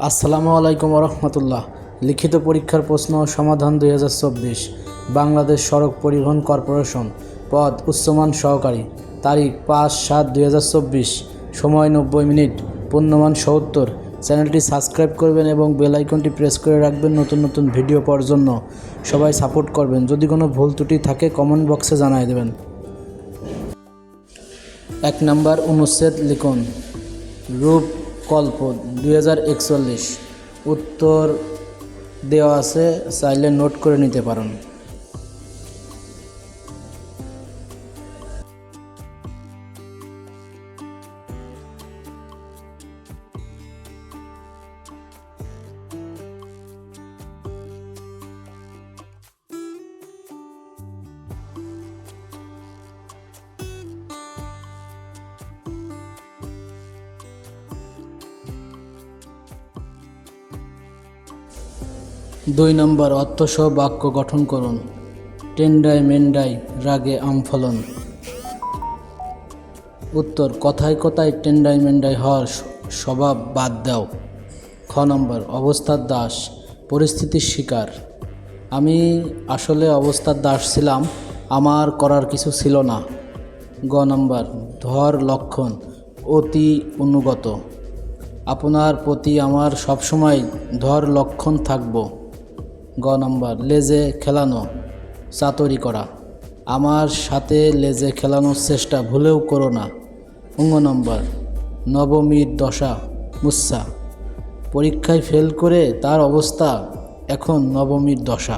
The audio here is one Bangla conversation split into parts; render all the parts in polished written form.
আসসালামু আলাইকুম রহমতুল্লাহ। লিখিত পরীক্ষার প্রশ্ন ও সমাধান 2024 বাংলাদেশ সড়ক পরিবহন কর্পোরেশন, পদ উচ্চমান সহকারী, তারিখ 5/7/2024, সময় 90 মিনিট, পূর্ণমান 70। চ্যানেলটি সাবস্ক্রাইব করবেন এবং বেল আইকনটি প্রেস করে রাখবেন নতুন নতুন ভিডিও পাওয়ার জন্য। সবাই সাপোর্ট করবেন। যদি কোনো ভুল ত্রুটি থাকে কমেন্ট বক্সে জানিয়ে দেবেন। 1 নম্বর অনুচ্ছেদ লিখুন। রূপকল্প 2041। উত্তর দেওয়া আছে, চাইলে নোট করে নিতে পারেন। দুই নম্বর অর্থসহ বাক্য গঠন করুন। টেন্ডাই মেন্ডাই রাগে আমফলন। উত্তর, কথায় কথায় টেন্ডাই মেন্ডাই হওয়ার স্বভাব বাদ দাও। খ নম্বর অবস্থার দাস, পরিস্থিতির শিকার। আমি আসলে অবস্থার দাস ছিলাম, আমার করার কিছু ছিল না। গ নম্বর ধর লক্ষণ, অতি অনুগত। আপনার প্রতি আমার সবসময় ধর লক্ষণ থাকব। গ নম্বর লেজে খেলানো, চাতুরি করা। আমার সাথে লেজে খেলানোর চেষ্টা ভুলেও করো না। ঙ নম্বর নবমীর দশা, মুচ্ছা। পরীক্ষায় ফেল করে তার অবস্থা এখন নবমীর দশা।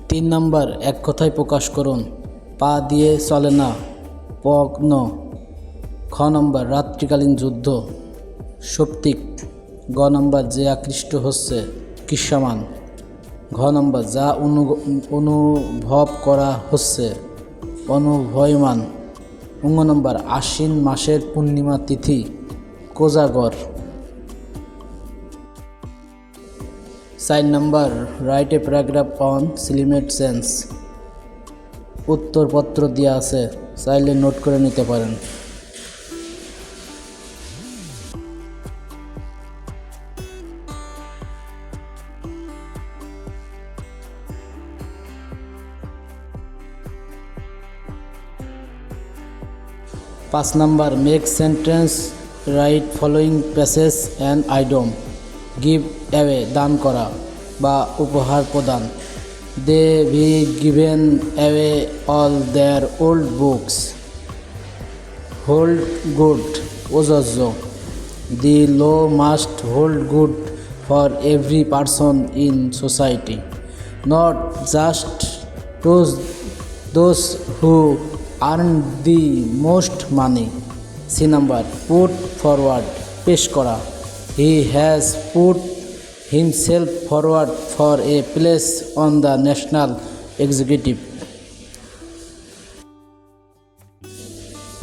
3 নম্বর এক কথায় প্রকাশ করুন। পা দিয়ে চলে না, পগ্ন। খ নম্বর রাত্রিকালীন যুদ্ধ, সৌপ্তিক। গ নম্বর যে আকৃষ্ট হচ্ছে, কৃষ্যমান। ঘ নম্বর যা অনুভব করা হচ্ছে, অনুভয়মান। ঙ নম্বর আশ্বিন মাসের পূর্ণিমা তিথি, কোজাগর। 4 নম্বর write a paragraph on climate change. উত্তরপত্র দেওয়া আছে, চাইলে নোট করে নিতে পারেন। পাঁচ number make sentence, write following passage and idiom. Give away দান করা বা উপহার প্রদান। They be given away all their old books. Hold good প্রযোজ্য। The law must hold good for every person in society, not just those who earn the most money. C number put forward, পেশ করা। He has put himself forward for a place on the national executive.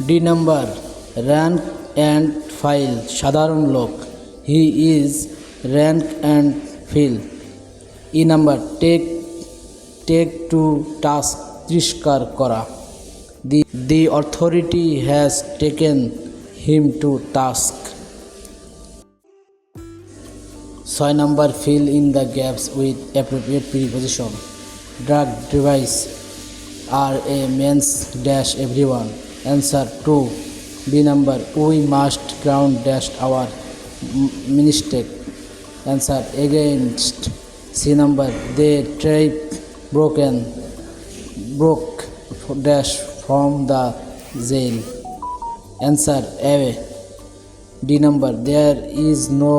The number rank and file, সাধারণ লোক। He is rank and file. ই নাম্বার টেক টু টাস্ক, তিরস্কার করা। The authority has taken him to task. 6 number fill in the gaps with appropriate preposition. Drug device are a means dash everyone. Answer 2. B number we must ground dash our mistake. Answer against. C number they tribe broke dash from the jail. Answer away. D number there is no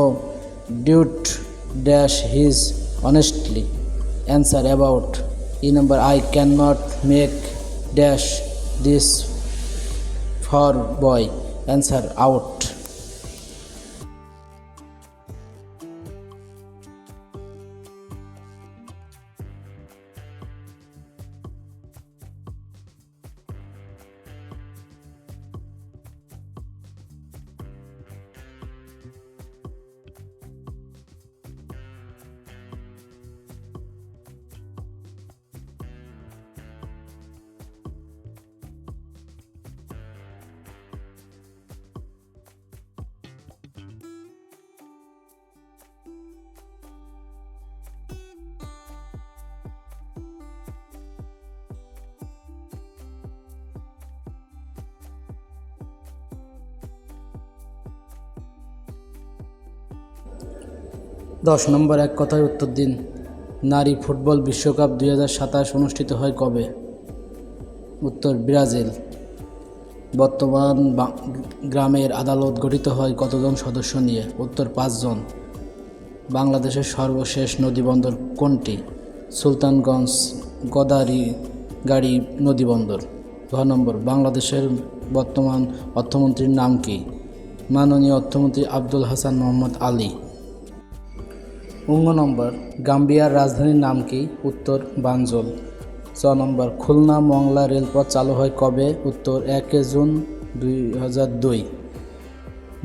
doubt dash his honestly. Answer about. E number I cannot make dash this for boy. Answer out. 10 নম্বর এক কথায় উত্তর দিন। নারী ফুটবল বিশ্বকাপ 2027 অনুষ্ঠিত হয় কবে? উত্তর ব্রাজিল। বর্তমান গ্রামের আদালত গঠিত হয় কতজন সদস্য নিয়ে? উত্তর 5 জন। বাংলাদেশের সর্বশেষ নদীবন্দর কোনটি? সুলতানগঞ্জ গদারিগাড়ি নদীবন্দর। ঘ নম্বর বাংলাদেশের বর্তমান অর্থমন্ত্রীর নাম কি? মাননীয় অর্থমন্ত্রী আব্দুল হাসান মোহাম্মদ আলী। নম্বর গাম্বিয়ার রাজধানীর নাম কি? উত্তর বানজুল। চ নম্বর খুলনা মংলা রেলপথ চালু হয় কবে? উত্তর 1 জুন 2002।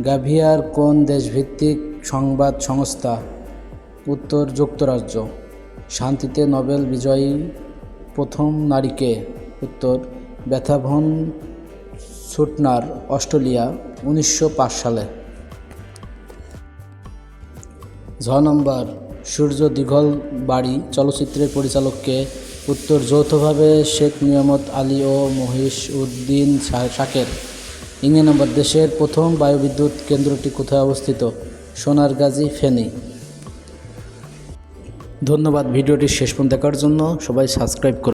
গাম্বিয়ার কোন দেশভিত্তিক সংবাদ সংস্থা? উত্তর যুক্তরাজ্য। শান্তিতে নোবেল বিজয়ী প্রথম নারী কে? উত্তর বেথা ভন সুটনার, অস্ট্রেলিয়া, 1905 সালে। ঝ নম্বর সূর্য দীঘল বাড়ি চলচ্চিত্রের পরিচালক কে? উত্তর যৌথভাবে শেখ নিয়ামত আলী ও মহিষ উদ্দিন শাকের। নম্বর দেশের প্রথম বায়ুবিদ্যুৎ কেন্দ্রটি কোথায় অবস্থিত? সোনারগাজী, ফেনী। ধন্যবাদ ভিডিওটি শেষ পর্যন্ত দেখার জন্য। সবাই সাবস্ক্রাইব করুন।